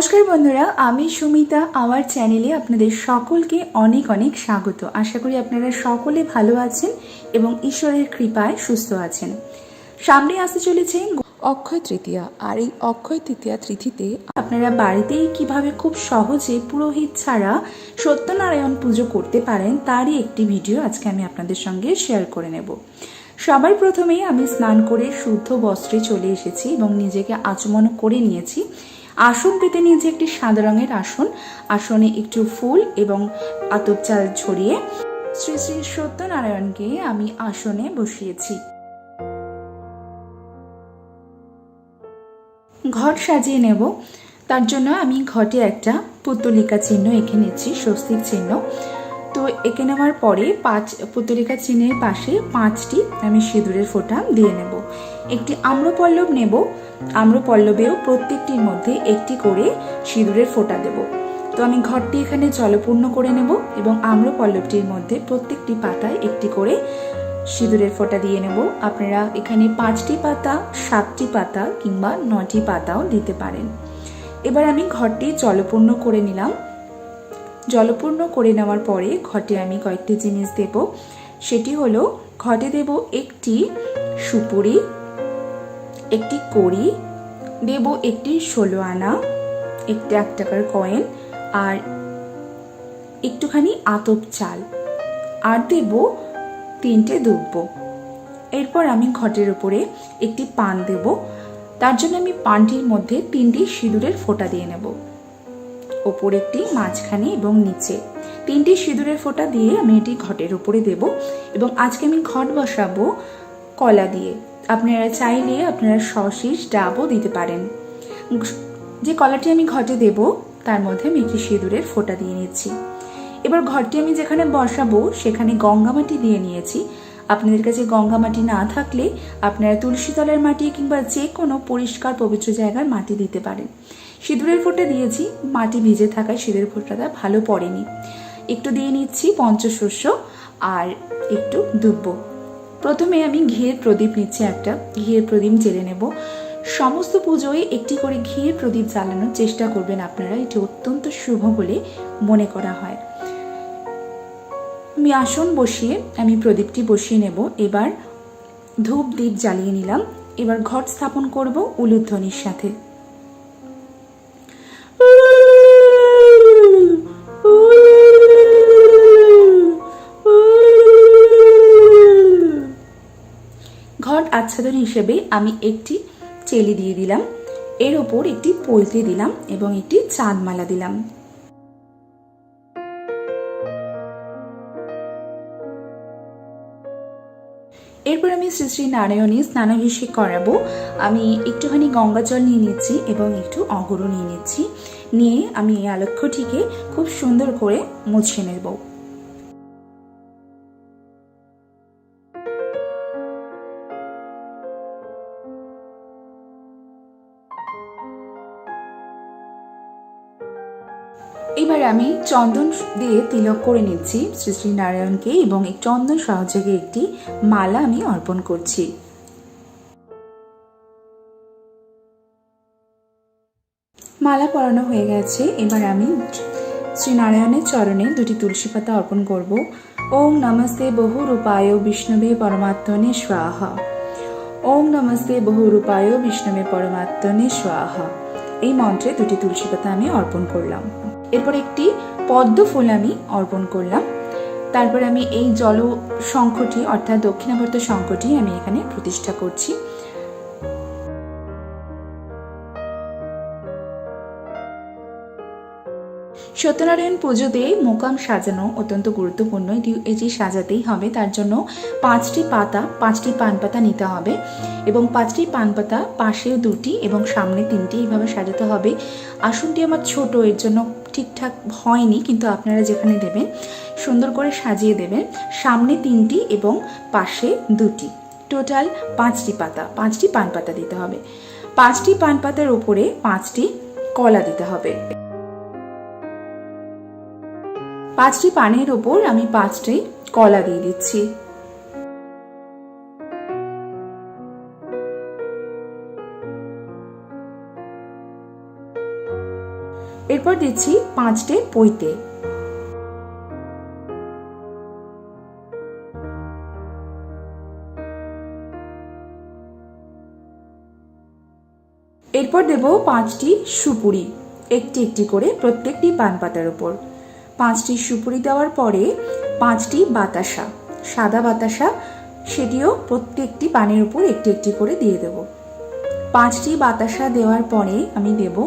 নমস্কার বন্ধুরা, আমি সুমিতা। আমার চ্যানেলে আপনাদের সকলকে অনেক অনেক স্বাগত। আশা করি আপনারা সকলে ভালো আছেন এবং ঈশ্বরের কৃপায় সুস্থ আছেন। সামনে আসতে চলেছে অক্ষয় তৃতীয়া, আর এই অক্ষয় তৃতীয়া তিথিতে আপনারা বাড়িতেই কিভাবে খুব সহজে পুরোহিত ছাড়া সত্যনারায়ণ পুজো করতে পারেন তারই একটি ভিডিও আজকে আমি আপনাদের সঙ্গে শেয়ার করে নেব। সবার প্রথমেই আমি স্নান করে শুদ্ধ বস্ত্রে চলে এসেছি এবং নিজেকে আচমন করে নিয়েছি। আসন পেতে নিয়েছি একটি সাদা রঙের আসন। আসনে একটু ফুল এবং আতপ চাল ছড়িয়ে শ্রী শ্রী সত্যনারায়ণকে আমি আসনে বসিয়েছি। ঘট সাজিয়ে নেব, তার জন্য আমি ঘটে একটা পুত্তলিকা চিহ্ন এঁকে নিচ্ছি, স্বস্তিক চিহ্ন। তো এঁকে নেওয়ার পরে পুত্তলিকা চিহ্নের পাশে 5টি আমি সিঁদুরের ফোঁটা দিয়ে নেব। একটি আম্রপল্লব নেব, আম্রপল্লবেও প্রত্যেকটির মধ্যে একটি করে সিঁদুরের ফোঁটা দেব। তো আমি ঘরটি এখানে জলপূর্ণ করে নেব এবং আম্রপল্লবটির মধ্যে প্রত্যেকটি পাতায় একটি করে সিঁদুরের ফোঁটা দিয়ে নেব। আপনারা এখানে 5টি পাতা, 7টি পাতা কিংবা 9টি পাতাও দিতে পারেন। এবার আমি ঘরটি জলপূর্ণ করে নিলাম। জলপূর্ণ করে নেওয়ার পরে ঘটে আমি কয়েকটি জিনিস দেব। সেটি হলো, ঘটে দেব একটি সুপুরি, একটি কড়ি দেব, একটি 16 আনা, একটি 1 টাকার কয়েন, আর একটুখানি আতপ চাল, আর দেব 3টে দুব্ব। এরপর আমি ঘটের উপরে একটি পান দেব। তার জন্য আমি পানটির মধ্যে 3টি সিঁদুরের ফোঁটা দিয়ে নেব, ওপর একটি, মাঝখানে এবং নিচে 3টি সিঁদুরের ফোঁটা দিয়ে আমি এটি ঘটের উপরে দেব। এবং আজকে আমি ঘট বসাবো কলা দিয়ে। আপনারা চাইলে আপনারা সশীষ ডাবও দিতে পারেন। যে কলাটি আমি ঘটে দেব তার মধ্যে আমি একটি সিঁদুরের ফোঁটা দিয়ে নিচ্ছি। এবার ঘরটি আমি যেখানে বসাবো সেখানে গঙ্গা মাটি দিয়ে নিয়েছি। আপনাদের কাছে গঙ্গা মাটি না থাকলে আপনারা তুলসী তলার মাটি কিংবা যে কোনো পরিষ্কার পবিত্র জায়গার মাটি দিতে পারেন। সিঁদুরের ফোঁটা দিয়েছি, মাটি ভিজে থাকায় সিঁদুরের ফোঁটাটা ভালো পড়েনি। একটু দিয়ে নিচ্ছি পঞ্চশস্য আর একটু দুব্ব। প্রথমে আমি ঘিয়ের প্রদীপ নিচ্ছি, একটা ঘিয়ের প্রদীপ জ্বেলে নেব। সমস্ত পুজোয় একটি করে ঘিয়ের প্রদীপ জ্বালানোর চেষ্টা করবেন আপনারা, এটি অত্যন্ত শুভ বলে মনে করা হয়। আমি আসন বসিয়ে আমি প্রদীপটি বসিয়ে নেব। এবার ধূপ দীপ জ্বালিয়ে নিলাম। এবার ঘট স্থাপন করব উলুধ্বনির সাথে। ঘট আচ্ছাদন হিসেবে আমি একটি চেলি দিয়ে দিলাম, এর ওপর একটি পৈতে দিলাম এবং একটি চাঁদমালা দিলাম। এরপর আমি শ্রী শ্রী নারায়ণী স্নানাভিষেক করাবো। আমি একটুখানি গঙ্গা জল নিয়ে নিচ্ছি এবং একটু অগরু নিয়ে নিচ্ছি। নিয়ে আমি এই আলক্ষ্যটিকে খুব সুন্দর করে মুছে নেব। এবার আমি চন্দন দিয়ে তিলক করে নিচ্ছি শ্রী শ্রী নারায়ণকে এবং এই চন্দন সহযোগে একটি মালা আমি অর্পণ করছি। মালা পরানো হয়ে গেছে। এবার আমি শ্রী নারায়ণের চরণে 2টি তুলসী পাতা অর্পণ করব। ওম নমস্তে বহু রূপায় বিষ্ণবে পরমাত্মনে স্বাহা। ওম নমস্তে বহু রূপায় বিষ্ণবে পরমাত্মনে স্বাহা। এই মন্ত্রে 2টি তুলসী পাতা আমি অর্পণ করলাম। এরপর একটি পদ্ম ফুল আমি অর্পণ করলাম। তারপর আমি এই জল শঙ্খটি অর্থাৎ দক্ষিণাবর্ত শঙ্খটি আমি এখানে প্রতিষ্ঠা করছি। সত্যনারায়ণ পুজোতে মোকাম সাজানো অত্যন্ত গুরুত্বপূর্ণ। এটি সাজাতেই হবে, তার জন্য 5টি পাতা, 5টি পান পাতা নিতে হবে এবং 5টি পান পাতা পাশেও 2টি এবং সামনে 3টি এইভাবে সাজাতে হবে। আসনটি আমার ছোট, এর জন্য ঠিকঠাক হয়নি, কিন্তু আপনারা যেখানে দেবেন সুন্দর করে সাজিয়ে দেবেন। সামনে 3টি এবং পাশে 2টি, টোটাল 5টি পাতা, 5টি পান পাতা দিতে হবে। 5টি পান পাতার উপরে 5টি কলা দিতে হবে। 5টি পানের ওপর আমি 5টি কলা দিয়ে দিচ্ছি। এরপর দিচ্ছি 5টে পৈতে। এরপর দেব 5টি সুপুরি, একটি একটি করে প্রত্যেকটি পান পাতার উপর। 5টি সুপুরি দেওয়ার পরে 5টি বাতাসা, সাদা বাতাসা, সেটিও প্রত্যেকটি পানের উপর একটি একটি করে দিয়ে দেব। 5টি বাতাসা দেওয়ার পরে আমি দেব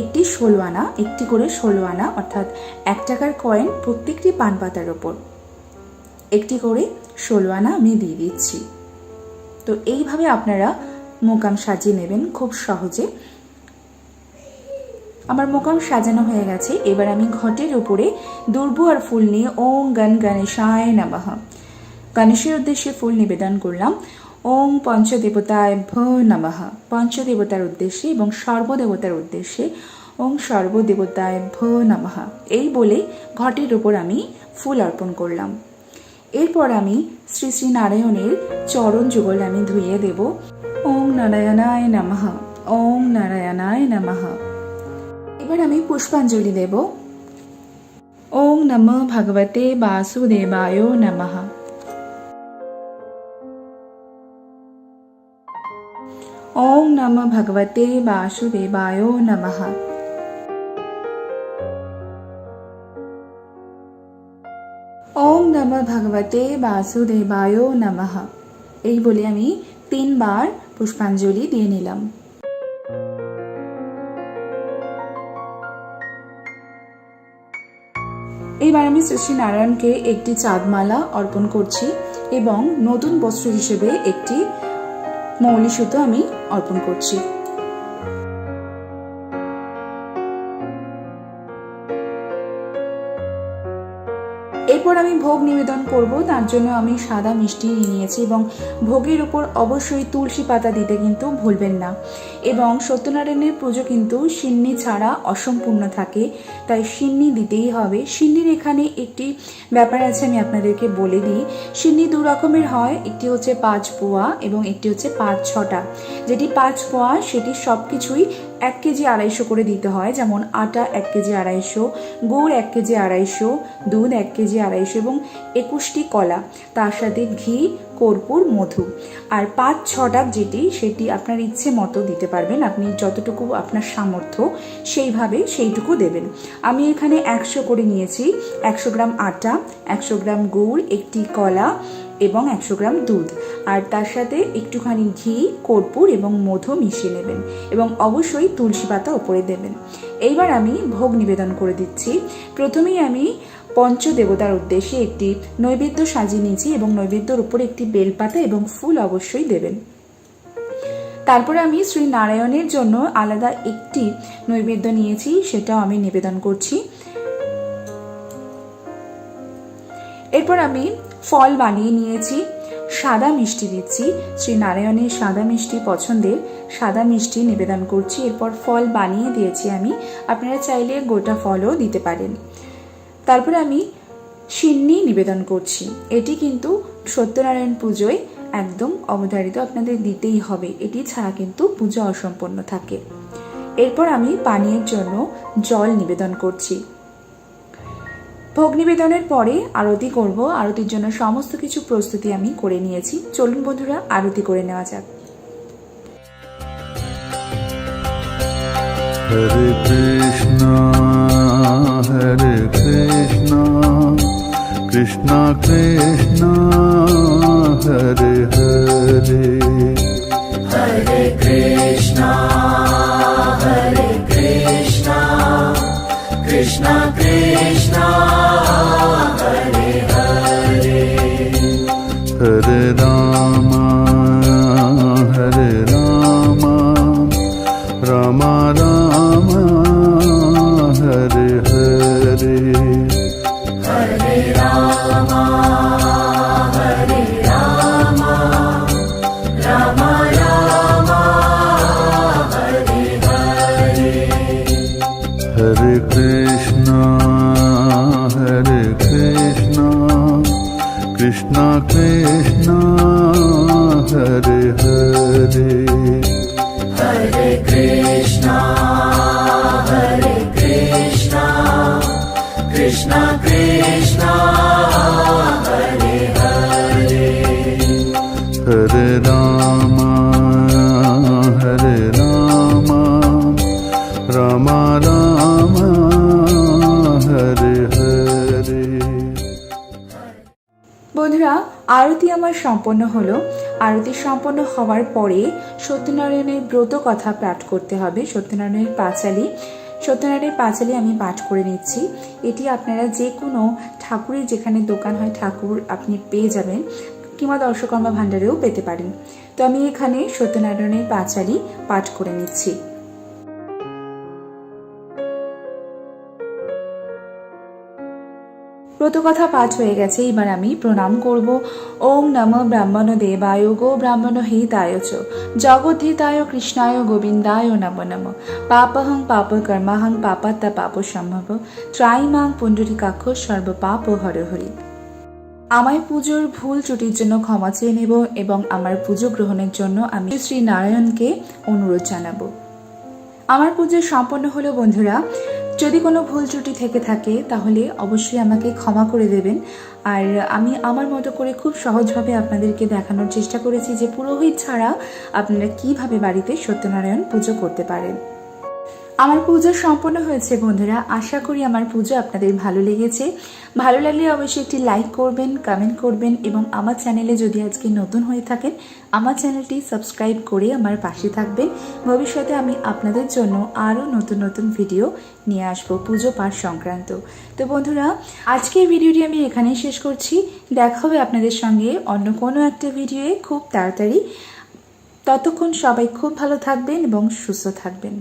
একটি 16 আনা, একটি করে 16 আনা অর্থাৎ 1 টাকার কয়েন প্রত্যেকটি পান পাতার উপর একটি করে 16 আনা আমি দিয়ে দিচ্ছি। তো এইভাবে আপনারা মোকাম সাজিয়ে নেবেন খুব সহজে। আমার মোকাম সাজানো হয়ে গেছে। এবার আমি ঘটের উপরে দুর্বু আর ফুল নিয়ে ওং গণ গণেশায় নমঃ, গণেশের উদ্দেশ্যে ফুল নিবেদন করলাম। ওং পঞ্চদেবতায় ভ নমঃ, পঞ্চদেবতার উদ্দেশ্যে এবং সর্বদেবতার উদ্দেশ্যে ওং সর্বদেবতায় ভ নমঃ, এই বলে ঘটের উপর আমি ফুল অর্পণ করলাম। এরপর আমি শ্রী শ্রী নারায়ণের চরণ যুগল আমি ধুইয়ে দেব। ওং নারায়ণায় নমঃ, ওং নারায়ণায় নমঃ। এবার আমি পুষ্পাঞ্জলি দেব। ওং নমঃ ভগবতে বাসুদেবায় নমঃ। ওং নমঃ ভগবতে বাসুদেবায় নমঃ। ওং নমঃ ভগবতে বাসুদেবায় নমঃ, এই বলে আমি 3 বার পুষ্পাঞ্জলি দিয়ে নিলাম। এইবার আমি শ্রী শ্রী নারায়ণকে একটি চাঁদমালা অর্পণ করছি এবং নতুন বস্ত্র হিসেবে একটি মৌলি সুতো আমি অর্পণ করছি। এরপর আমি ভোগ নিবেদন করব। তার জন্য আমি সাদা মিষ্টি নিয়েছি এবং ভোগের উপর অবশ্যই তুলসী পাতা দিতে কিন্তু ভুলবেন না। এবং সত্যনারায়ণের পুজো কিন্তু সিন্নি ছাড়া অসম্পূর্ণ থাকে, তাই সিন্নি দিতেই হবে। সিন্নির এখানে একটি ব্যাপার আছে, আমি আপনাদেরকে বলে দিই। সিন্নি 2 রকমের হয়, একটি হচ্ছে 5 পোয়া এবং একটি হচ্ছে 5-6টা। যেটি 5 পোয়া সেটি সব কিছুই 1 কেজি 250 করে দিতে হয়, যেমন আটা 1 কেজি 250, গুড় 1 কেজি 250, দুধ 1 কেজি 250 এবং 21টি কলা, তার সাথে ঘি, কর্পূর, মধু। আর 5-6টা যেটি, সেটি আপনার ইচ্ছে মতো দিতে পারবেন, আপনি যতটুকু আপনার সামর্থ্য সেইটুকু দেবেন। আমি এখানে 100 করে নিয়েছি। 100 গ্রাম আটা, 100 গ্রাম গুড়, 1টি কলা এবং 100 গ্রাম দুধ, আর তার সাথে একটুখানি ঘি, কর্পূর এবং মধু মিশিয়ে নেবেন এবং অবশ্যই তুলসী পাতা ওপরে দেবেন। এইবার আমি ভোগ নিবেদন করে দিচ্ছি। প্রথমেই আমি পঞ্চদেবতার উদ্দেশ্যে একটি নৈবেদ্য সাজিয়ে নিয়েছি এবং নৈবেদ্যর উপরে একটি বেলপাতা এবং ফুল অবশ্যই দেবেন। তারপরে আমি শ্রী নারায়ণের জন্য আলাদা একটি নৈবেদ্য নিয়েছি, সেটাও আমি নিবেদন করছি। এরপর আমি ফল বানিয়ে নিয়েছি, সাদা মিষ্টি দিচ্ছি। শ্রী নারায়ণের সাদা মিষ্টি পছন্দের, সাদা মিষ্টি নিবেদন করছি। এরপর ফল বানিয়ে দিয়েছি আমি, আপনারা চাইলে গোটা ফলও দিতে পারেন। তারপরে আমি সিন্নি নিবেদন করছি। এটি কিন্তু সত্যনারায়ণ পুজোয় একদম অবধারিত, আপনাদের দিতেই হবে, এটি ছাড়া কিন্তু পুজো অসম্পূর্ণ থাকে। এরপর আমি পানীয়ের জন্য জল নিবেদন করছি। ভোগ নিবেদনের পরে আরতি করব। আরতির জন্য সমস্ত কিছু প্রস্তুতি আমি করে নিয়েছি। চলুন বন্ধুরা, আরতি করে নেওয়া যাক। হরে কৃষ্ণ হরে কৃষ্ণ কৃষ্ণ কৃষ্ণ হরে হরে, হরে কৃষ্ণ কৃষ্ণ কৃষ্ণ হরে হরে, হরে রাম রাম রাম হরে হরে, হরে রাম রাম রাম হরে হরে, হরে কৃষ্ণ কৃষ্ণ কৃষ্ণ হরে হরে, হরে Krishna Rama Hare Rama Rama Rama Hare Hare। বন্ধুরা, আরতি আমার সম্পন্ন হলো। আরতি সম্পন্ন হওয়ার পরে সত্যনারায়ণের ব্রত কথা পাঠ করতে হবে। সত্যনারায়ণের পাঁচালী আমি পাঠ করে নিচ্ছি। এটি আপনারা যে কোনো ঠাকুরের যেখানে দোকান হয় ঠাকুর আপনি পেয়ে যাবেন, কিংবা দর্শকর্মা ভাণ্ডারেও পেতে পারেন। তো আমি এখানে সত্যনারায়ণের পাঁচালী পাঠ করে নিচ্ছি। ব্রতকথা পাঠ হয়ে গেছে, এবার আমি প্রণাম করব। ওম নমঃ ব্রাহ্মণ দেবায় গো ব্রাহ্মণ হিতায় চ জগদ্ধিতায় কৃষ্ণায় গোবিন্দায় নমো নমঃ। পাপহং পাপ কর্মাহং পাপাত্তা পাপ সম্ভব ত্রাইমাং পুণ্ডরীকাক্ষ সর্ব পাপ হর হরি। আমায় পুজোর ভুল ত্রুটির জন্য ক্ষমা চেয়ে নেব এবং আমার পুজো গ্রহণের জন্য আমি শ্রী নারায়ণকে অনুরোধ জানাবো। আমার পুজো সম্পন্ন হলো বন্ধুরা। যদি কোনো ভুল ত্রুটি থেকে থাকে তাহলে অবশ্যই আমাকে ক্ষমা করে দেবেন। আর আমি আমার মতো করে খুব সহজভাবে আপনাদেরকে দেখানোর চেষ্টা করেছি যে পুরোহিত ছাড়া আপনারা কিভাবে বাড়িতে সত্যনারায়ণ পুজো করতে পারেন। আমার পুজো সম্পন্ন হয়েছে বন্ধুরা। আশা করি আমার পুজো আপনাদের ভালো লেগেছে। ভালো লাগলে অবশ্যই একটি লাইক করবেন, কমেন্ট করবেন এবং আমার চ্যানেলে যদি আজকে নতুন হয়ে থাকেন আমার চ্যানেলটি সাবস্ক্রাইব করে আমার পাশে থাকবেন। ভবিষ্যতে আমি আপনাদের জন্য আরও নতুন নতুন ভিডিও নিয়ে আসবো পুজো পাঠ সংক্রান্ত। তো বন্ধুরা, আজকের ভিডিওটি আমি এখানেই শেষ করছি। দেখা হবে আপনাদের সঙ্গে অন্য কোনো একটা ভিডিওয়ে খুব তাড়াতাড়ি। ততক্ষণ সবাই খুব ভালো থাকবেন এবং সুস্থ থাকবেন।